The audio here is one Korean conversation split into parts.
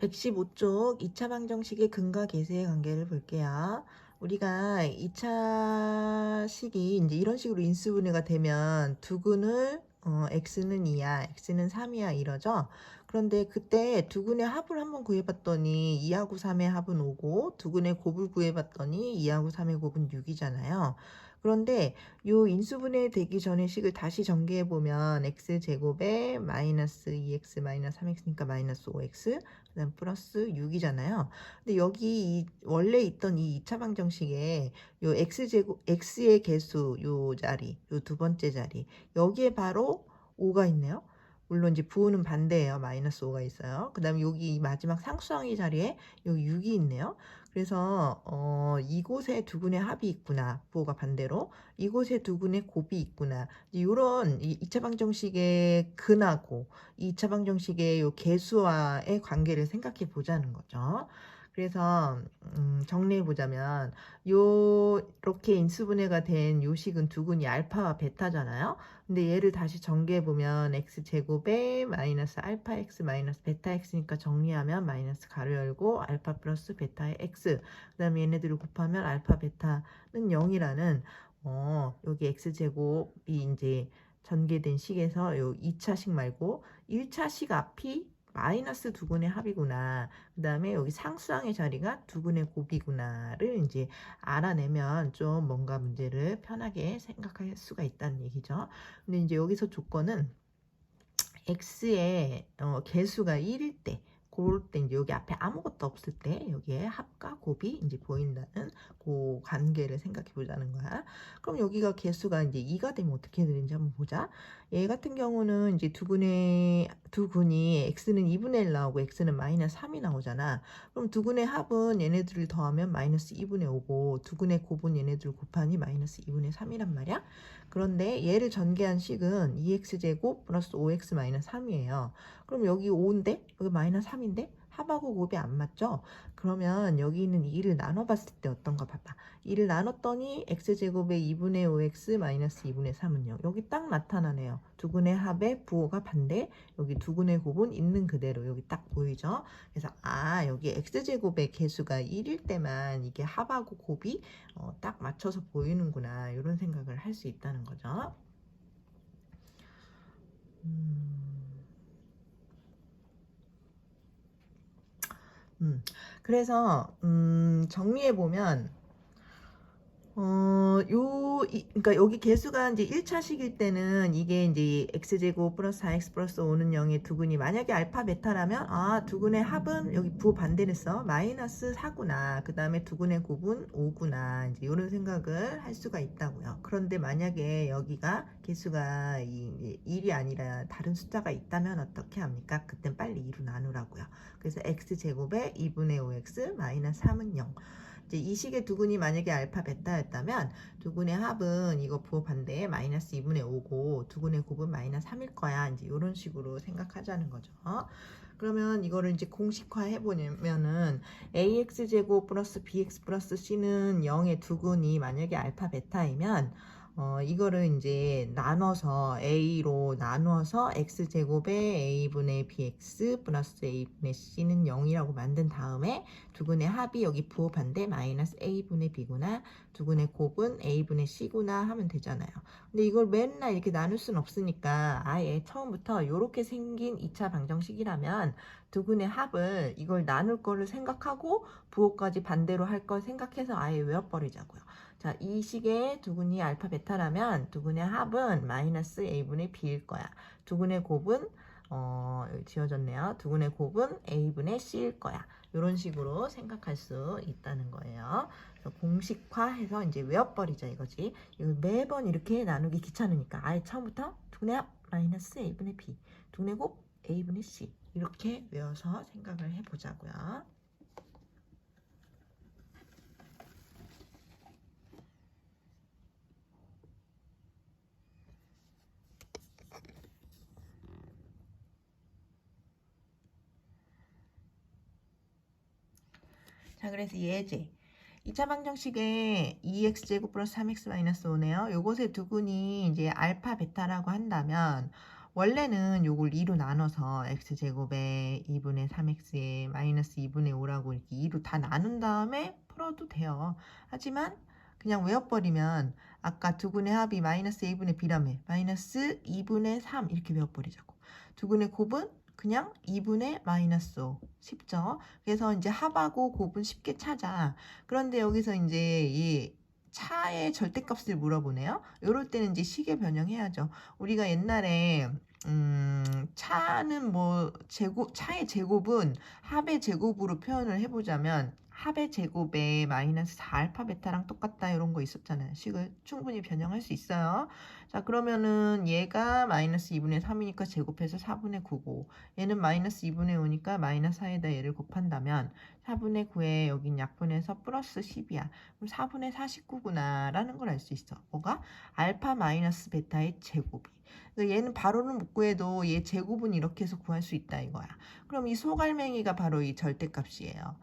115쪽 2차 방정식의 근과 계수의 관계를 볼게요. 우리가 2차 식이 이제 이런 식으로 인수분해가 되면 두근을 x는 2야, x는 3이야 이러죠. 그런데 그때 두근의 합을 한번 구해봤더니 2하고 3의 합은 5고 두근의 곱을 구해봤더니 2하고 3의 곱은 6이잖아요. 그런데 요 인수분해 되기 전의 식을 다시 전개해보면 x제곱에 마이너스 2x 마이너스 3x니까 마이너스 5x 그다음 플러스 6이잖아요. 근데 여기 원래 있던 이 2차 방정식에 요 x제곱 x의 개수 요 자리 요 두 번째 자리 여기에 바로 5가 있네요. 물론 이제 부호는 반대예요. 마이너스 5가 있어요. 그 다음에 여기 마지막 상수항의 자리에 여기 6이 있네요. 그래서 이곳에 두근의 합이 있구나. 부호가 반대로. 이곳에 두근의 곱이 있구나. 이런 2차 방정식의 근하고 2차 방정식의 요 개수와의 관계를 생각해 보자는 거죠. 그래서 정리해 보자면 요렇게 인수분해가 된 요식은 두근이 알파와 베타잖아요. 근데 얘를 다시 전개해 보면 x제곱에 마이너스 알파 x 마이너스 베타 x니까 정리하면 마이너스 가로 열고 알파 플러스 베타의 x 그 다음에 얘네들을 곱하면 알파 베타는 0이라는 여기 x제곱이 이제 전개된 식에서 요 2차식 말고 1차식 앞이 마이너스 두근의 합이구나. 그 다음에 여기 상수항의 자리가 두근의 곱이구나를 이제 알아내면 좀 뭔가 문제를 편하게 생각할 수가 있다는 얘기죠. 근데 이제 여기서 조건은 x의 개수가 1일 때 그럴 때 이제 여기 앞에 아무것도 없을 때 여기에 합과 곱이 이제 보인다는 그 관계를 생각해 보자는 거야. 그럼 여기가 개수가 이제 2가 되면 어떻게 되는지 한번 보자. 얘 같은 경우는 이제 두근이 x는 2분의 1 나오고 x는 마이너스 3이 나오잖아. 그럼 두근의 합은 얘네들을 더하면 마이너스 2분의 5고 두근의 곱은 얘네들 곱하니 마이너스 2분의 3이란 말이야. 그런데 얘를 전개한 식은 2x제곱 플러스 5x 마이너스 3이에요. 그럼 여기 5인데 여기 마이너스 3인데 합하고 곱이 안 맞죠? 그러면 여기 있는 2를 나눠봤을 때 어떤가 봐봐. 2를 나눴더니 x제곱의 2분의 5x 마이너스 2분의 3은 0. 여기 딱 나타나네요. 두근의 합의 부호가 반대, 여기 두근의 곱은 있는 그대로 여기 딱 보이죠? 그래서 여기 x제곱의 개수가 1일 때만 이게 합하고 곱이 딱 맞춰서 보이는구나 이런 생각을 할 수 있다는 거죠. 그래서 정리해 보면 그러니까 여기 개수가 이제 1차식일 때는 이게 이제 x제곱 플러스 4x 플러스 5는 0의 두근이 만약에 알파 베타라면 두근의 합은 여기 부호 반대를 써 마이너스 4구나. 그 다음에 두근의 곱은 5구나. 이제 이런 생각을 할 수가 있다고요. 그런데 만약에 여기가 개수가 1이 아니라 다른 숫자가 있다면 어떻게 합니까? 그땐 빨리 2로 나누라고요. 그래서 x제곱에 2분의 5x 마이너스 3은 0. 이제 이 식의 두근이 만약에 알파 베타였다면 두근의 합은 이거 부호 반대에 마이너스 2분의 5고 두근의 곱은 마이너스 3일 거야. 이제 이런 식으로 생각하자는 거죠. 그러면 이거를 이제 공식화 해보면은 ax 제곱 플러스 bx 플러스 c는 0의 두근이 만약에 알파 베타이면 이거를 이제 나눠서 a로 나누어서 x제곱에 a분의 bx 플러스 a분의 c는 0이라고 만든 다음에 두근의 합이 여기 부호 반대 마이너스 a분의 b구나 두근의 곱은 a분의 c구나 하면 되잖아요. 근데 이걸 맨날 이렇게 나눌 순 없으니까 아예 처음부터 이렇게 생긴 2차 방정식이라면 두근의 합을 이걸 나눌 거를 생각하고 부호까지 반대로 할 걸 생각해서 아예 외워버리자고요. 자, 이 식의 두근이 알파 베타라면 두근의 합은 마이너스 a분의 b일 거야. 두근의 곱은 여기 지워졌네요. 두근의 곱은 a분의 c일 거야. 이런 식으로 생각할 수 있다는 거예요. 그래서 공식화해서 이제 외워버리자 이거지. 이거 매번 이렇게 나누기 귀찮으니까 아예 처음부터 두근의 합 마이너스 a분의 b, 두근의 곱 a분의 c 이렇게 외워서 생각을 해보자고요. 자, 그래서 예제. 2차 방정식에 2x제곱 플러스 3x 마이너스 5네요. 요것의 두근이 이제 알파 베타라고 한다면 원래는 요걸 2로 나눠서 x제곱에 2분의 3x에 마이너스 2분의 5라고 이렇게 2로 다 나눈 다음에 풀어도 돼요. 하지만 그냥 외워버리면 아까 두근의 합이 마이너스 a분의 b라며 마이너스 2분의 3 이렇게 외워버리자고. 두근의 곱은 그냥 2분의 마이너스 5 쉽죠? 그래서 이제 합하고 곱은 쉽게 찾아. 그런데 여기서 이제 이 차의 절대값을 물어보네요. 이럴 때는 이제 식의 변형해야죠. 우리가 옛날에 차는 뭐 차의 제곱은 합의 제곱으로 표현을 해보자면 합의 제곱에 마이너스 4알파 베타랑 똑같다 이런 거 있었잖아요. 식을 충분히 변형할 수 있어요. 자, 그러면은 얘가 마이너스 2분의 3이니까 제곱해서 4분의 9고 얘는 마이너스 2분의 5니까 마이너스 4에다 얘를 곱한다면 4분의 9에 여긴 약분해서 플러스 10이야. 그럼 4분의 49구나 라는 걸 알 수 있어. 뭐가? 알파 마이너스 베타의 제곱이. 그러니까 얘는 바로는 못 구해도 얘 제곱은 이렇게 해서 구할 수 있다 이거야. 그럼 이 소갈맹이가 바로 이 절대값이에요.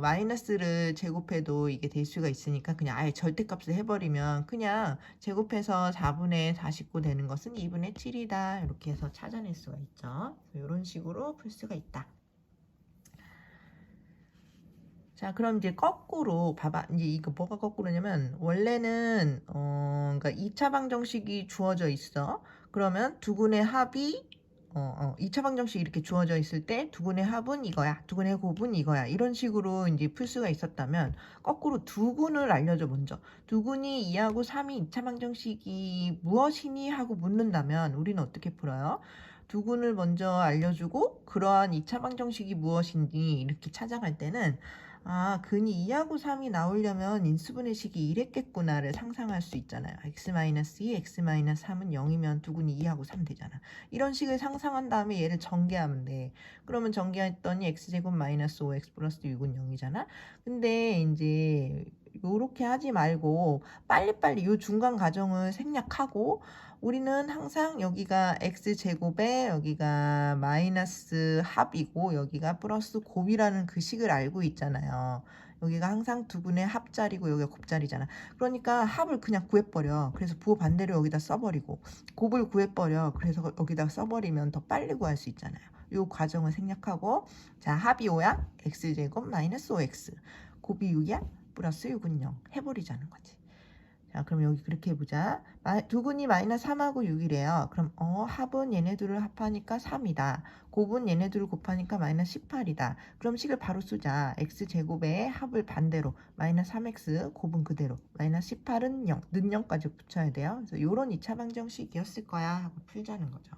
마이너스를 제곱해도 이게 될 수가 있으니까 그냥 아예 절대값을 해버리면 그냥 제곱해서 4분의 49 되는 것은 2분의 7이다 이렇게 해서 찾아낼 수가 있죠. 이런 식으로 풀 수가 있다. 자, 그럼 이제 거꾸로 봐봐. 이제 이거 뭐가 거꾸로냐면 원래는 그러니까 2차 방정식이 주어져 있어. 그러면 두근의 합이 2차 방정식 이렇게 주어져 있을 때 두근의 합은 이거야. 두근의 곱은 이거야. 이런 식으로 이제 풀 수가 있었다면 거꾸로 두근을 알려줘 먼저. 두근이 2하고 3이 2차 방정식이 무엇이니 하고 묻는다면 우리는 어떻게 풀어요? 두근을 먼저 알려주고 그러한 2차 방정식이 무엇인지 이렇게 찾아갈 때는 아, 근이 2하고 3이 나오려면 인수분해 식이 이랬겠구나를 상상할 수 있잖아요. x-2, x-3은 0이면 두근이 2하고 3 되잖아. 이런 식을 상상한 다음에 얘를 전개하면 돼. 그러면 전개했더니 x제곱 마이너스 5x 플러스 6은 0이잖아. 근데 이제 요렇게 하지 말고 빨리빨리 요 중간 과정을 생략하고 우리는 항상 여기가 x제곱에 여기가 마이너스 합이고 여기가 플러스 곱이라는 그 식을 알고 있잖아요. 여기가 항상 두근의 합자리고 여기가 곱자리잖아. 그러니까 합을 그냥 구해버려. 그래서 부호 반대로 여기다 써버리고 곱을 구해버려. 그래서 여기다 써버리면 더 빨리 구할 수 있잖아요. 요 과정을 생략하고 자, 합이 5야? x제곱 마이너스 5x 곱이 6이야? 플러스 6은 0 해버리자는 거지. 자, 그럼 여기 그렇게 해보자. 두근이 마이너스 3하고 6이래요. 그럼 합은 얘네들을 합하니까 3이다. 곱은 얘네들을 곱하니까 마이너스 18이다. 그럼 식을 바로 쓰자. x제곱에 합을 반대로 마이너스 3x 곱은 그대로 마이너스 18은 0, 는 0까지 붙여야 돼요. 그래서 요런 2차 방정식이었을 거야 하고 풀자는 거죠.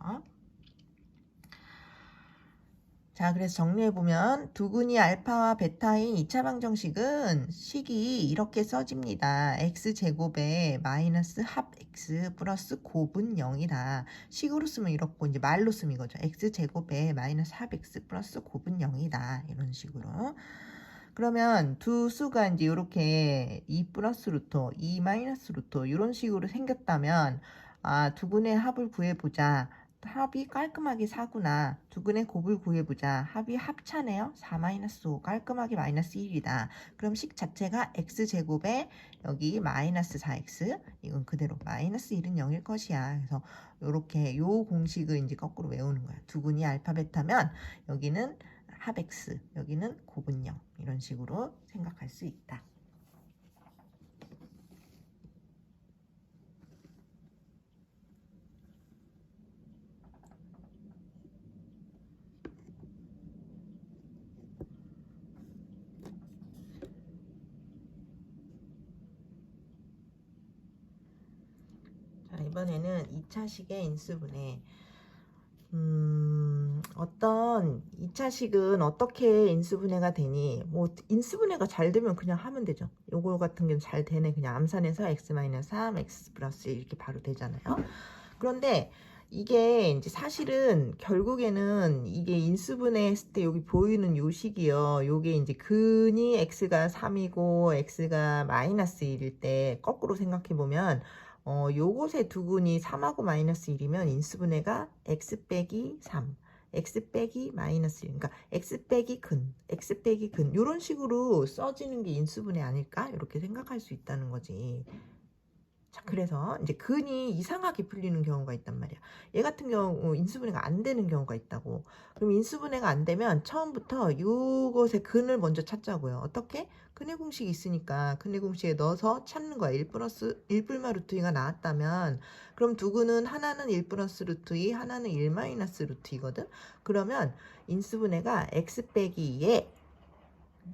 자, 그래서 정리해보면 두근이 알파와 베타인 2차 방정식은 식이 이렇게 써집니다. x제곱에 마이너스 합 x 플러스 곱은 0이다. 식으로 쓰면 이렇고 이제 말로 쓰면 이거죠. x제곱에 마이너스 합 x 플러스 곱은 0이다. 이런 식으로. 그러면 두 수가 이제 이렇게 2 플러스 루토, 2 마이너스 루토 이런 식으로 생겼다면 아, 두근의 합을 구해보자. 합이 깔끔하게 4구나. 두근의 곱을 구해보자. 합이 합차네요. 4-5 깔끔하게 마이너스 1이다. 그럼 식 자체가 x제곱에 여기 마이너스 4x 이건 그대로 마이너스 1은 0일 것이야. 그래서 이렇게 요 공식을 이제 거꾸로 외우는 거야. 두근이 알파 베타면 여기는 합 x 여기는 곱은 0 이런 식으로 생각할 수 있다. 이번에는 2차식의 인수분해. 어떤 2차식은 어떻게 인수분해가 되니? 뭐 인수분해가 잘 되면 그냥 하면 되죠. 요거 같은 경우는 잘 되네. 그냥 암산해서 x-3, x 플러스 이렇게 바로 되잖아요. 그런데 이게 이제 사실은 결국에는 이게 인수분해 했을 때 여기 보이는 요 식이요. 요게 이제 근이 x가 3이고 x가 마이너스 1일 때 거꾸로 생각해 보면 요곳의 두근이 3하고 마이너스 1이면 인수분해가 x 빼기 3 x 빼기 마이너스 1 그러니까 x 빼기 근 x 빼기 근 요런 식으로 써지는 게 인수분해 아닐까? 이렇게 생각할 수 있다는 거지. 자, 그래서 이제 근이 이상하게 풀리는 경우가 있단 말이야. 얘 같은 경우 인수분해가 안 되는 경우가 있다고. 그럼 인수분해가 안 되면 처음부터 이것의 근을 먼저 찾자고요. 어떻게? 근의 공식이 있으니까 근의 공식에 넣어서 찾는 거야. 1 플러스 1 불마 루트 2가 나왔다면 그럼 두 근은 하나는 1 플러스 루트 2, 하나는 1 마이너스 루트 2거든. 그러면 인수분해가 x 빼기 예,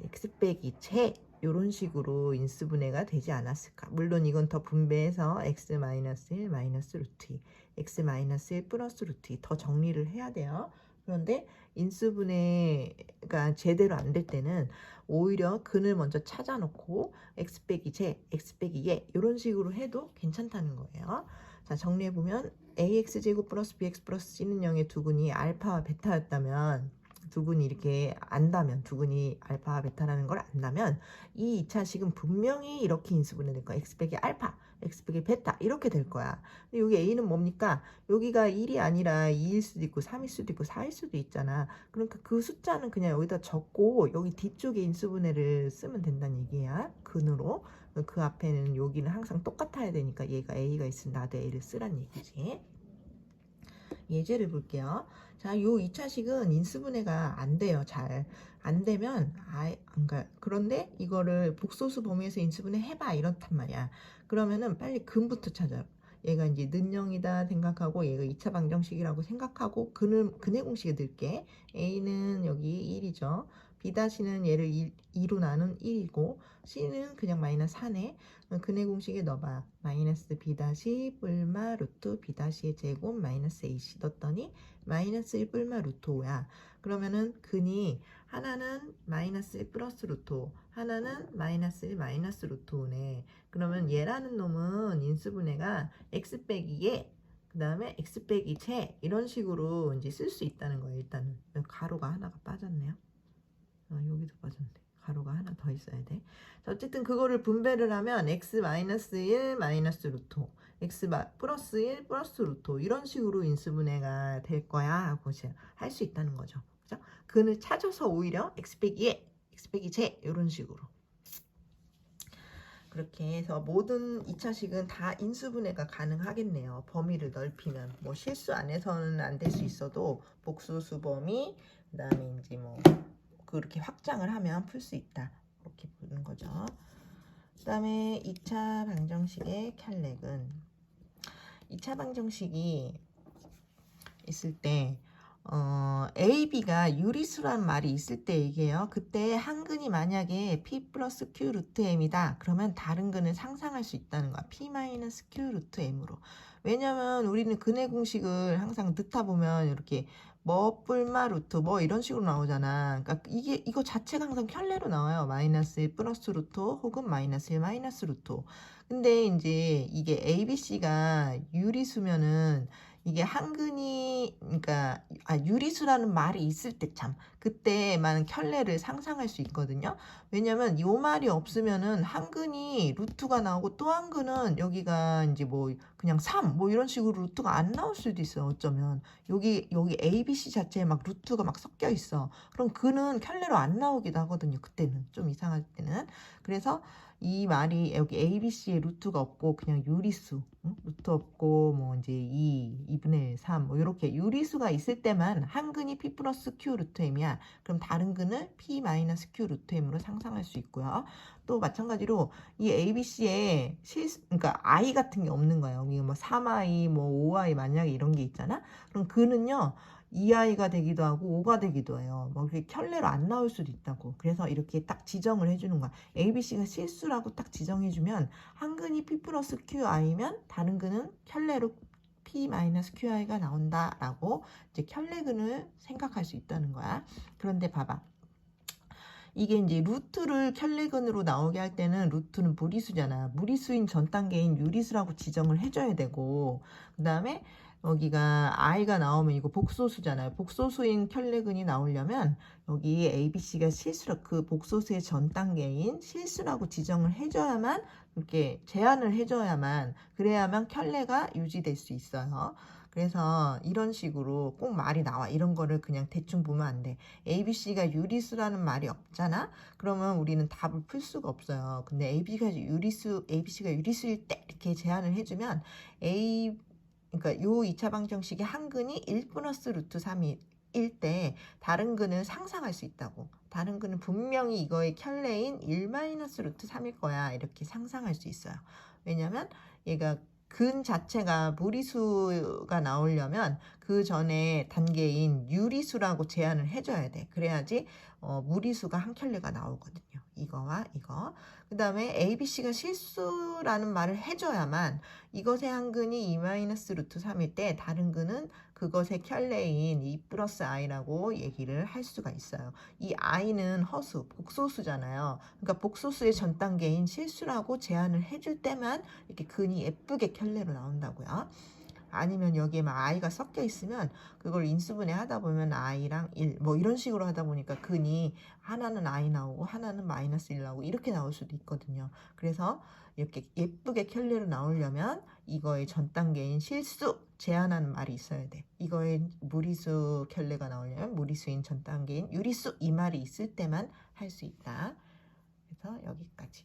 x 빼기 제 이런 식으로 인수분해가 되지 않았을까. 물론 이건 더 분배해서 x 마이너스 1 마이너스 루트 2, x 마이너스 1 플러스 루트 2 더 정리를 해야 돼요. 그런데 인수분해가 제대로 안 될 때는 오히려 근을 먼저 찾아놓고 x 빼기 제, x 빼기 예 이런 식으로 해도 괜찮다는 거예요. 자, 정리해보면 ax제곱 플러스 bx 플러스 c는 0의 두 근이 알파와 베타였다면 두 근이 이렇게 안다면, 두 근이 알파와 베타라는 걸 안다면 이 2차식은 분명히 이렇게 인수분해될 거야. x 빼기 알파, x 빼기 베타 이렇게 될 거야. 근데 여기 a는 뭡니까? 여기가 1이 아니라 2일 수도 있고 3일 수도 있고 4일 수도 있잖아. 그러니까 그 숫자는 그냥 여기다 적고 여기 뒤쪽에 인수분해를 쓰면 된다는 얘기야. 근으로. 그 앞에는 여기는 항상 똑같아야 되니까 얘가 a가 있으면 나도 a를 쓰란 얘기지. 예제를 볼게요. 자, 요 2차식은 인수분해가 안 돼요. 잘. 안 되면 아예 안 가요. 그런데 이거를 복소수 범위에서 인수분해 해봐 이렇단 말이야. 그러면은 빨리 근부터 찾아요. 얘가 이제 는영이다 생각하고 얘가 2차 방정식이라고 생각하고 근의 공식에 넣을게. a는 여기 1이죠. b'는 얘를 2로 나눈 1이고 c는 그냥 마이너스 4네. 근의 공식에 넣어봐. 마이너스 b' 뿔마 루트 b'의 제곱 마이너스 ac 넣었더니 마이너스 1 뿔마 루트 5야. 그러면은 근이 하나는 마이너스 1 플러스 루트 5, 하나는 마이너스 1 마이너스 루트 5네. 그러면 얘라는 놈은 인수분해가 x 빼기 얘, 그 다음에 x 빼기 제 이런 식으로 이제 쓸 수 있다는 거예요. 일단은 가로가 하나가 빠졌네요. 여기도 빠졌네. 가로가 하나 더 있어야 돼. 자, 어쨌든 그거를 분배를 하면 x 마이너스 1 마이너스 루트 5, x 플러스 1 플러스 루트 5 이런 식으로 인수분해가 될 거야 라고 할 수 있다는 거죠. 그죠? 근을 찾아서 오히려 x 빼기 예, x 빼기 제 이런 식으로. 그렇게 해서 모든 2차식은 다 인수분해가 가능하겠네요. 범위를 넓히면. 뭐 실수 안에서는 안 될 수 있어도 복소수 범위, 그 다음에 이제 뭐 그렇게 확장을 하면 풀 수 있다. 이렇게 보는 거죠. 그 다음에 2차 방정식의 켤레근. 2차 방정식이 있을 때 A, B가 유리수라는 말이 있을 때 얘기해요. 그때 한 근이 만약에 P 플러스 Q 루트 M이다. 그러면 다른 근을 상상할 수 있다는 거야. P 마이너스 Q 루트 M으로. 왜냐면 우리는 근의 공식을 항상 넣다 보면 이렇게 뭐 뿔마 루트 뭐 이런 식으로 나오잖아. 그러니까 이거 자체가 항상 켤레로 나와요. 마이너스 1 플러스 루트 혹은 마이너스 1 마이너스 루트. 근데 이제 이게 ABC가 유리수면은 이게 한근이 그러니까 유리수라는 말이 있을 때 참 그때만 켤레를 상상할 수 있거든요. 왜냐면 요 말이 없으면은 한근이 루트가 나오고 또 한근은 여기가 이제 뭐 그냥 3 뭐 이런 식으로 루트가 안 나올 수도 있어요. 어쩌면 여기 ABC 자체에 막 루트가 막 섞여 있어. 그럼 근은 켤레로 안 나오기도 하거든요. 그때는 좀 이상할 때는. 그래서 이 말이 여기 ABC에 루트가 없고 그냥 유리수, 루트 없고 뭐 이제 2분의 1, 3 뭐 이렇게 유리수가 있을 때만 한 근이 P 플러스 Q 루트 M이야. 그럼 다른 근을 P 마이너스 Q 루트 M으로 상상할 수 있고요. 또 마찬가지로 이 ABC에 그러니까 I 같은 게 없는 거예요. 여기 뭐 3I, 뭐 5I 만약에 이런 게 있잖아. 그럼 근은요. 2i가 되기도 하고 5가 되기도 해요. 뭐 그게 켤레로 안 나올 수도 있다고. 그래서 이렇게 딱 지정을 해주는 거야. ABC가 실수라고 딱 지정해주면 한 근이 P 플러스 QI면 다른 근은 켤레로 P 마이너스 QI가 나온다라고 이제 켤레근을 생각할 수 있다는 거야. 그런데 봐봐. 이게 이제 루트를 켤레근으로 나오게 할 때는 루트는 무리수잖아. 무리수인 전 단계인 유리수라고 지정을 해줘야 되고 그 다음에 여기가 i가 나오면 이거 복소수잖아요. 복소수인 켤레근이 나오려면 여기 ABC가 실수라 그 복소수의 전 단계인 실수라고 지정을 해줘야만 이렇게 제한을 해줘야만 그래야만 켤레가 유지될 수 있어요. 그래서 이런 식으로 꼭 말이 나와. 이런 거를 그냥 대충 보면 안 돼. ABC가 유리수라는 말이 없잖아? 그러면 우리는 답을 풀 수가 없어요. 근데 ABC가 유리수일 때 이렇게 제안을 해주면 그러니까 요 2차 방정식의 한 근이 1 플러스 루트 3일 때 다른 근을 상상할 수 있다고. 다른 근은 분명히 이거의 켤레인 1 마이너스 루트 3일 거야. 이렇게 상상할 수 있어요. 왜냐면 얘가 근 자체가 무리수가 나오려면 그 전에 단계인 유리수라고 제안을 해줘야 돼. 그래야지 무리수가 한 켤레가 나오거든요. 이거와 이거. 그 다음에 ABC가 실수라는 말을 해줘야만 이것의 한 근이 2 마이너스 루트 3일 때 다른 근은 그것의 켤레인 2 플러스 i라고 얘기를 할 수가 있어요. 이 i는 허수, 복소수잖아요. 그러니까 복소수의 전 단계인 실수라고 제안을 해줄 때만 이렇게 근이 예쁘게 켤레로 나온다고요. 아니면 여기에 막 i가 섞여 있으면 그걸 인수분해 하다 보면 i랑 1 뭐 이런 식으로 하다 보니까 근이 하나는 i 나오고 하나는 마이너스 1 나오고 이렇게 나올 수도 있거든요. 그래서 이렇게 예쁘게 켤레로 나오려면 이거의 전 단계인 실수 제한하는 말이 있어야 돼. 이거의 무리수 켤레가 나오려면 무리수인 전 단계인 유리수 이 말이 있을 때만 할 수 있다. 그래서 여기까지.